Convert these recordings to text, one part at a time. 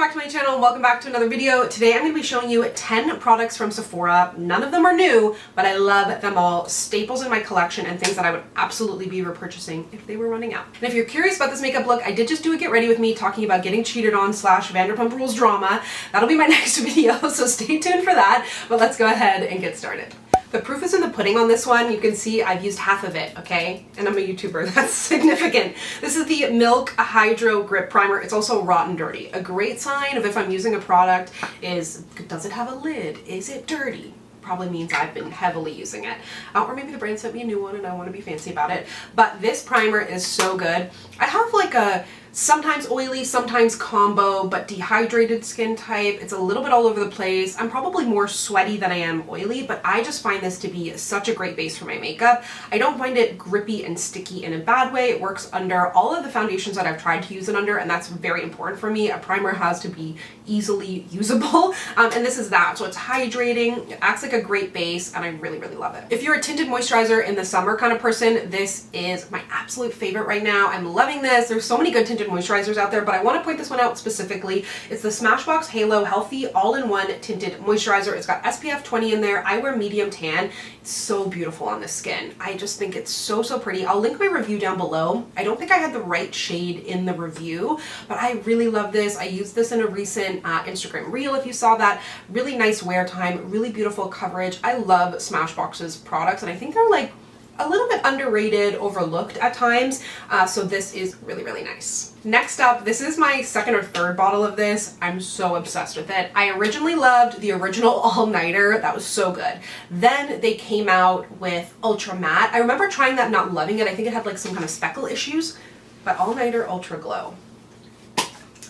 back to my channel and welcome back to another video. Today I'm going to be showing you 10 products from Sephora. None of them are new, but I love them all. Staples in my collection and things that I would absolutely be repurchasing if they were running out. And if you're curious about this makeup look, I did just do a get ready with me talking about getting cheated on / Vanderpump Rules drama. That'll be my next video, so stay tuned for that. But let's go ahead and get started. The proof is in the pudding on this one. You can see I've used half of it, okay? And I'm a YouTuber, that's significant. This is the Milk Hydro Grip Primer. It's also Rotten Dirty. A great sign of if I'm using a product is, does it have a lid? Is it dirty? Probably means I've been heavily using it. Or maybe the brand sent me a new one and I want to be fancy about it. But this primer is so good. I have like a sometimes oily, sometimes combo, but dehydrated skin type. It's a little bit all over the place. I'm probably more sweaty than I am oily, but I just find this to be such a great base for my makeup. I don't find it grippy and sticky in a bad way. It works under all of the foundations that I've tried to use it under, and that's very important for me. A primer has to be easily usable, and this is that. So it's hydrating, it acts like a great base, and I really, really love it. If you're a tinted moisturizer in the summer kind of person, this is my absolute favorite right now. I'm loving this. There's so many good tinted moisturizers out there, but I want to point this one out specifically. It's the Smashbox Halo Healthy All-in-One Tinted Moisturizer. It's got SPF 20 in there. I wear medium tan. It's so beautiful on the skin. I just think it's so, so pretty. I'll link my review down below. I don't think I had the right shade in the review, but I really love this. I used this in a recent Instagram reel, if you saw that. Really nice wear time, really beautiful coverage. I love Smashbox's products, and I think they're like a little bit underrated, overlooked at times, so this is really, really nice. Next up, this is my second or third bottle of this. I'm so obsessed with it. I originally loved the original all-nighter. That was so good. Then they came out with Ultra Matte. I remember trying that, not loving it. I think it had like some kind of speckle issues, but all-nighter Ultra Glow.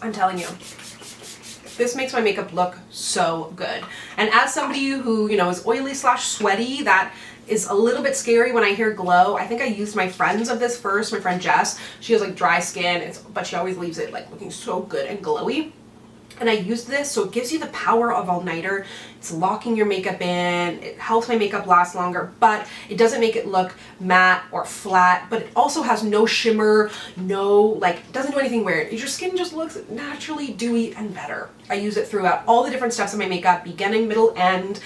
I'm telling you, this makes my makeup look so good. And as somebody who, you know, is oily / sweaty, that is a little bit scary when I hear glow. I think I used my friend's of this first, my friend Jess. She has like dry skin, but she always leaves it like looking so good and glowy. And I used this, so it gives you the power of all-nighter. It's locking your makeup in, it helps my makeup last longer, but it doesn't make it look matte or flat, but it also has no shimmer, it doesn't do anything weird. Your skin just looks naturally dewy and better. I use it throughout all the different steps of my makeup, beginning, middle, end.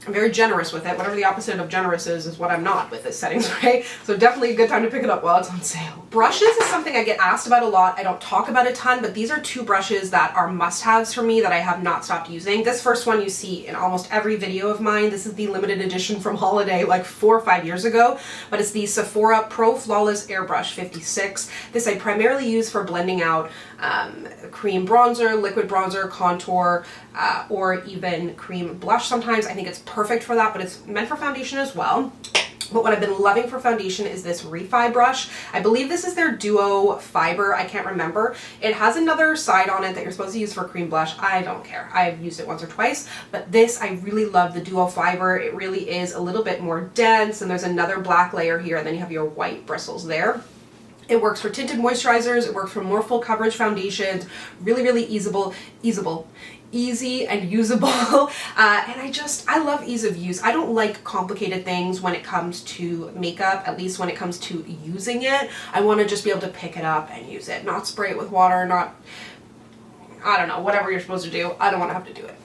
I'm very generous with it. Whatever the opposite of generous is what I'm not with this setting spray. So definitely a good time to pick it up while it's on sale. Brushes is something I get asked about a lot. I don't talk about a ton, but these are two brushes that are must-haves for me that I have not stopped using. This first one you see in almost every video of mine. This is the limited edition from holiday like 4 or 5 years ago, but it's the Sephora Pro Flawless Airbrush 56. This I primarily use for blending out cream bronzer, liquid bronzer, contour, or even cream blush sometimes. I think it's perfect for that, but it's meant for foundation as well. But what I've been loving for foundation is this Refi brush. I believe this is their Duo Fiber. I can't remember. It has another side on it that you're supposed to use for cream blush. I don't care. I've used it once or twice, but this, I really love the Duo Fiber. It really is a little bit more dense, and there's another black layer here, and then you have your white bristles there. It works for tinted moisturizers. It works for more full coverage foundations. Really, really easy and usable. And I love ease of use. I don't like complicated things when it comes to makeup, at least when it comes to using it. I want to just be able to pick it up and use it, not spray it with water, I don't know, whatever you're supposed to do. I don't want to have to do it.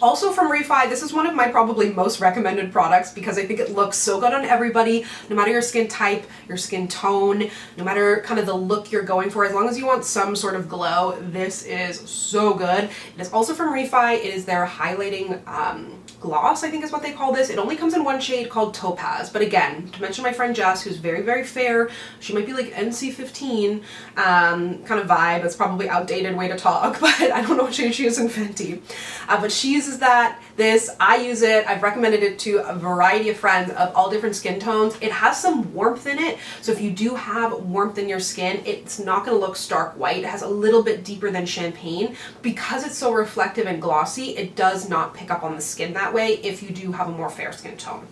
Also from Refi, this is one of my probably most recommended products because I think it looks so good on everybody, no matter your skin type, your skin tone, no matter kind of the look you're going for. As long as you want some sort of glow, this is so good. It is also from Refi. It is their highlighting gloss, I think is what they call this. It only comes in one shade called Topaz, but again, to mention my friend Jess, who's very, very fair, she might be like NC15 kind of vibe. It's probably outdated way to talk, but I don't know what shade she is in Fenty. But she uses this, I use it. I've recommended it to a variety of friends of all different skin tones. It has some warmth in it, so if you do have warmth in your skin, it's not going to look stark white. It has a little bit deeper than champagne. Because it's so reflective and glossy, it does not pick up on the skin that way if you do have a more fair skin tone.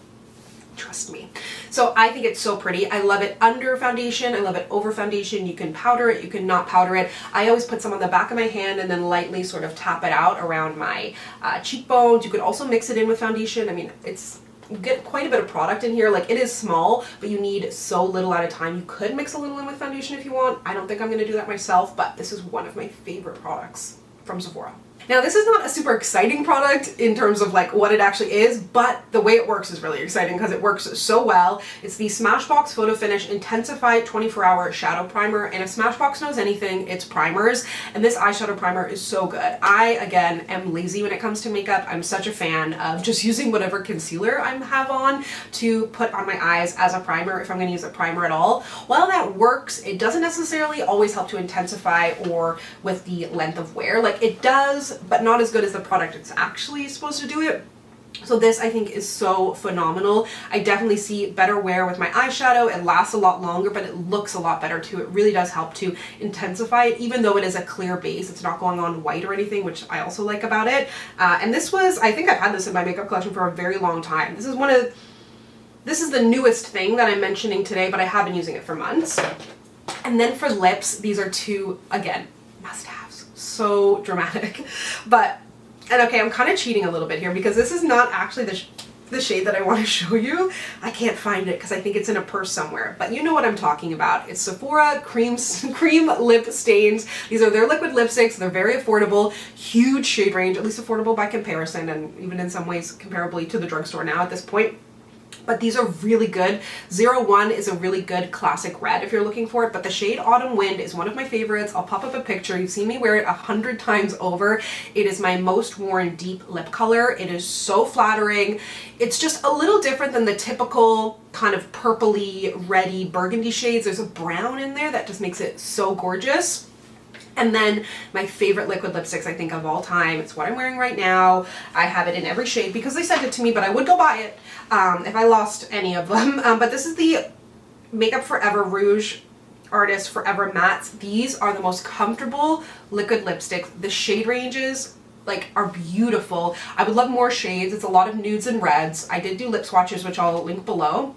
Trust me. So I think it's so pretty. I love it under foundation. I love it over foundation. You can powder it. You can not powder it. I always put some on the back of my hand and then lightly sort of tap it out around my cheekbones. You could also mix it in with foundation. I mean, it's You get quite a bit of product in here. Like, it is small, but you need so little at a time. You could mix a little in with foundation if you want. I don't think I'm going to do that myself, but this is one of my favorite products from Sephora. Now, this is not a super exciting product in terms of like what it actually is, but the way it works is really exciting because it works so well. It's the Smashbox Photo Finish Intensify 24-Hour Shadow Primer, and if Smashbox knows anything, it's primers, and this eyeshadow primer is so good. I, again, am lazy when it comes to makeup. I'm such a fan of just using whatever concealer I have on to put on my eyes as a primer if I'm going to use a primer at all. While that works, it doesn't necessarily always help to intensify or with the length of wear. Like, it does, but not as good as the product it's actually supposed to do it. So this, I think, is so phenomenal. I definitely see better wear with my eyeshadow. It lasts a lot longer, but it looks a lot better too. It really does help to intensify it, even though it is a clear base. It's not going on white or anything, which I also like about it. And this was, I think I've had this in my makeup collection for a very long time. This is the newest thing that I'm mentioning today, but I have been using it for months. And then for lips, these are two, again, must-haves. So dramatic. And okay, I'm kind of cheating a little bit here because this is not actually the shade that I want to show you. I can't find it because I think it's in a purse somewhere, but you know what I'm talking about. It's Sephora cream lip stains. These are their liquid lipsticks. They're very affordable, huge shade range, at least affordable by comparison, and even in some ways comparably to the drugstore now at this point. But these are really good. 01 is a really good classic red if you're looking for it, but the shade Autumn Wind is one of my favorites. I'll pop up a picture. You've seen me wear it 100 times over. It is my most worn deep lip color. It is so flattering. It's just a little different than the typical kind of purpley, reddy, burgundy shades. There's a brown in there that just makes it so gorgeous. And then my favorite liquid lipsticks, I think, of all time. It's what I'm wearing right now. I have it in every shade because they sent it to me, but I would go buy it if I lost any of them. But this is the Makeup Forever Rouge Artist Forever Mattes. These are the most comfortable liquid lipsticks. The shade ranges are beautiful. I would love more shades. It's a lot of nudes and reds. I did do lip swatches, which I'll link below.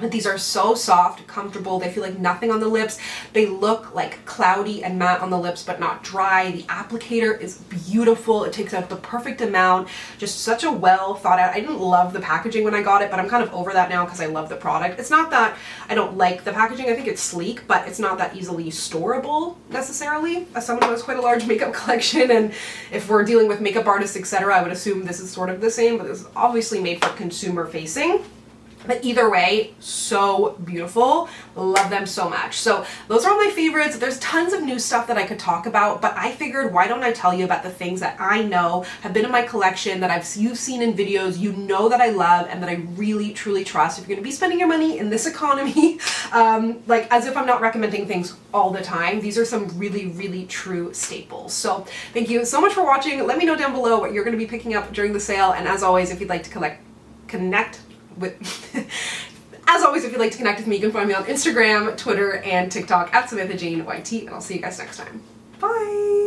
But these are so soft, comfortable. They feel like nothing on the lips. They look like cloudy and matte on the lips, but not dry. The applicator is beautiful. It takes out the perfect amount. Just such a well thought out. I didn't love the packaging when I got it, but I'm kind of over that now because I love the product. It's not that I don't like the packaging. I think it's sleek, but it's not that easily storable necessarily. As someone who has quite a large makeup collection, and if we're dealing with makeup artists, etc., I would assume this is sort of the same, but this is obviously made for consumer facing. But either way, so beautiful. Love them so much. So those are all my favorites. There's tons of new stuff that I could talk about, but I figured, why don't I tell you about the things that I know have been in my collection, that you've seen in videos, you know that I love, and that I really, truly trust. If you're going to be spending your money in this economy, as if I'm not recommending things all the time, these are some really, really true staples. So thank you so much for watching. Let me know down below what you're going to be picking up during the sale. And as always, if you'd like to connect with me, you can find me on Instagram, Twitter, and TikTok at SamanthaJaneYT, and I'll see you guys next time. Bye!